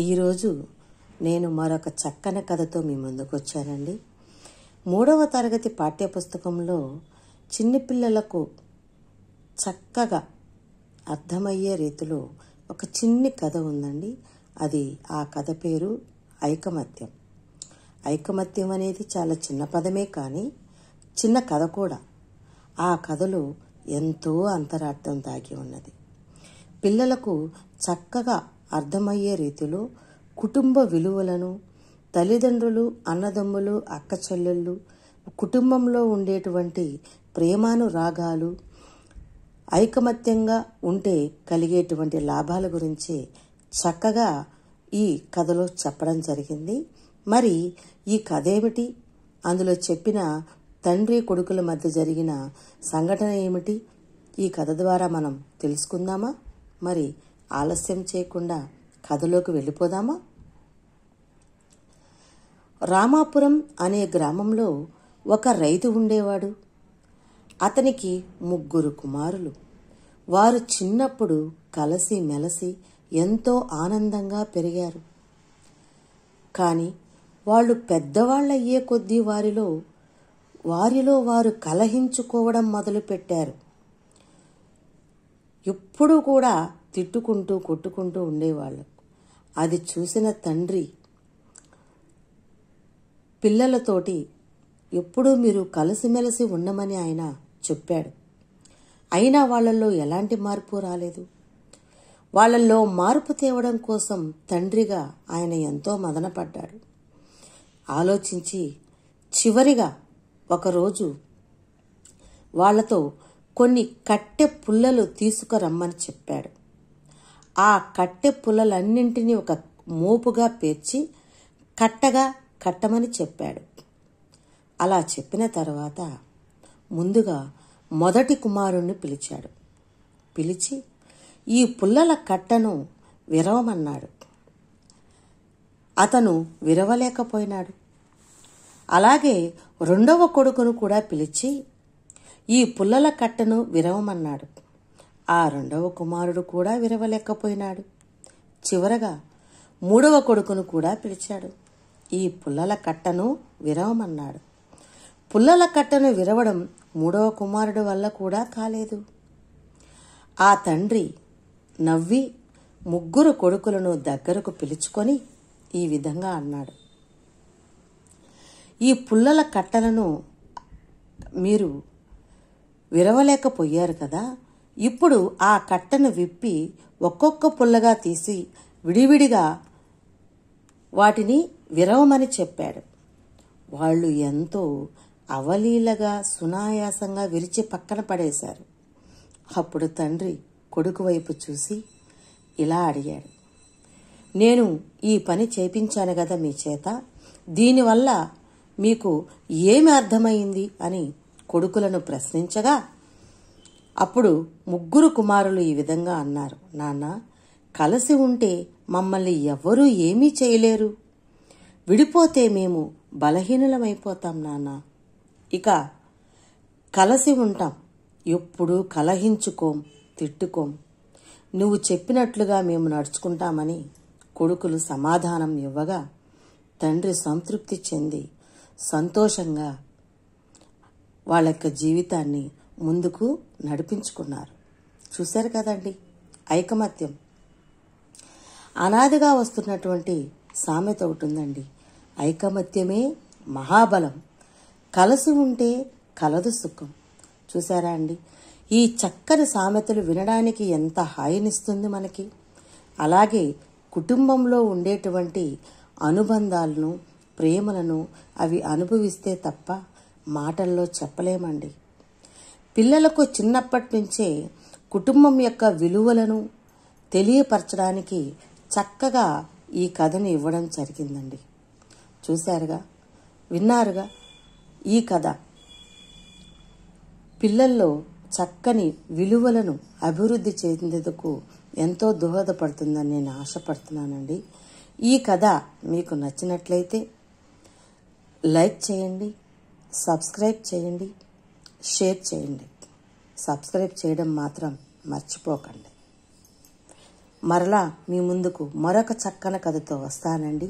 ఈరోజు నేను మరొక చక్కని కథతో మీ ముందుకు వచ్చానండి. 3వ తరగతి పాఠ్యపుస్తకంలో చిన్నపిల్లలకు చక్కగా అర్థమయ్యే రీతిలో ఒక చిన్ని కథ ఉందండి. ఆ కథ పేరు ఐకమత్యం. ఐకమత్యం అనేది చాలా చిన్న పదమే, కానీ చిన్న కథ కూడా. ఆ కథలో ఎంతో అంతరార్థం దాగి ఉన్నది. పిల్లలకు చక్కగా అర్థమయ్యే రీతిలో కుటుంబ విలువలను, తల్లిదండ్రులు, అన్నదమ్ములు, అక్క చెల్లెళ్ళు, కుటుంబంలో ఉండేటువంటి ప్రేమానురాగాలు, ఐకమత్యంగా ఉంటే కలిగేటువంటి లాభాల గురించి చక్కగా ఈ కథలో చెప్పడం జరిగింది. మరి ఈ కథ ఏమిటి, అందులో చెప్పిన తండ్రి కొడుకుల మధ్య జరిగిన సంఘటన ఏమిటి, ఈ కథ ద్వారా మనం తెలుసుకుందామా? మరి ఆలస్యం చేయకుండా కథలోకి వెళ్ళిపోదామా? రామాపురం అనే గ్రామంలో ఒక రైతు ఉండేవాడు. అతనికి 3 కుమారులు. వారు చిన్నప్పుడు కలిసి మెలిసి ఎంతో ఆనందంగా పెరిగారు. కానీ వాళ్ళు పెద్దవాళ్ళయ్యే కొద్దీ వారిలో వారు కలహించుకోవడం మొదలుపెట్టారు. ఎప్పుడూ కూడా తిట్టుకుంటూ కొట్టుకుంటూ ఉండేవాళ్ళు. అది చూసిన తండ్రి పిల్లలతోటి ఎప్పుడూ మీరు కలిసిమెలిసి ఉండమని ఆయన చెప్పాడు. అయినా వాళ్ళల్లో ఎలాంటి మార్పు రాలేదు. వాళ్ళల్లో మార్పు తేవడం కోసం తండ్రిగా ఆయన ఎంతో మదనపడ్డాడు. ఆలోచించి చివరిగా ఒకరోజు వాళ్లతో కొన్ని కట్టె పుల్లలు తీసుకురమ్మని చెప్పాడు. ఆ కట్టె పుల్లలన్నింటినీ ఒక మోపుగా పేర్చి కట్టగా కట్టమని చెప్పాడు. అలా చెప్పిన తర్వాత ముందుగా మొదటి కుమారుణ్ణి పిలిచాడు. పిలిచి ఈ పుల్లల కట్టను విరవమన్నాడు. అతను విరవలేకపోయినాడు. అలాగే 2వ కొడుకును కూడా పిలిచి ఈ పుల్లల కట్టను విరవమన్నాడు. ఆ 2వ కుమారుడు కూడా విరవలేకపోయినాడు. చివరగా 3వ కొడుకును కూడా పిలిచాడు. ఈ పుల్లల కట్టను విరవమన్నాడు. పుల్లల కట్టను విరవడం 3వ కుమారుడు వల్ల కూడా కాలేదు. ఆ తండ్రి నవ్వి 3 కొడుకులను దగ్గరకు పిలుచుకొని ఈ విధంగా అన్నాడు. ఈ పుల్లల కట్టలను మీరు విరవలేకపోయారు కదా, ఇప్పుడు ఆ కట్టను విప్పి ఒక్కొక్క పుల్లగా తీసి విడివిడిగా వాటిని విరవమని చెప్పాడు. వాళ్ళు ఎంతో అవలీలగా సునాయాసంగా విరిచి పక్కన పడేశారు. అప్పుడు తండ్రి కొడుకు వైపు చూసి ఇలా అడిగాడు, నేను ఈ పని చేపించాను కదా మీ చేత, దీనివల్ల మీకు ఏమి అర్థమైంది అని కొడుకులను ప్రశ్నించగా అప్పుడు 3 కుమారులు ఈ విధంగా అన్నారు. నాన్న, కలిసి ఉంటే మమ్మల్ని ఎవ్వరూ ఏమీ చేయలేరు. విడిపోతే మేము బలహీనులమైపోతాం నాన్న. ఇక కలిసి ఉంటాం, ఎప్పుడూ కలహించుకోం, తిట్టుకోం. నువ్వు చెప్పినట్లుగా మేము నడుచుకుంటామని కొడుకులు సమాధానం ఇవ్వగా తండ్రి సంతృప్తి చెంది సంతోషంగా వాళ్ళ యొక్క జీవితాన్ని ముందుకు నడిపించుకున్నారు. చూశారు కదండి, ఐకమత్యం. అనాదిగా వస్తున్నటువంటి సామెత ఒకటి ఉందండి, ఐకమత్యమే మహాబలం, కలిసి ఉంటే కలదు సుఖం. చూసారా అండి, ఈ చక్కని సామెతలు వినడానికి ఎంత హాయినిస్తుంది మనకి. అలాగే కుటుంబంలో ఉండేటువంటి అనుబంధాలను, ప్రేమలను అవి అనుభవిస్తే తప్ప మాటల్లో చెప్పలేమండి. పిల్లలకు చిన్నప్పటి నుంచే కుటుంబం యొక్క విలువలను తెలియపరచడానికి చక్కగా ఈ కథను ఇవ్వడం జరిగిందండి. చూశారుగా, విన్నారుగా. ఈ కథ పిల్లల్లో చక్కని విలువలను అభివృద్ధి చేసేందుకు ఎంతో దోహదపడుతుందని నేను ఆశపడుతున్నానండి. ఈ కథ మీకు నచ్చినట్లయితే లైక్ చేయండి, సబ్స్క్రైబ్ చేయండి, షేర్ చేయండి. సబ్స్క్రైబ్ చేయడం మాత్రం మర్చిపోకండి. మరలా మీ ముందుకు మరొక చక్కని కథతో వస్తానండి.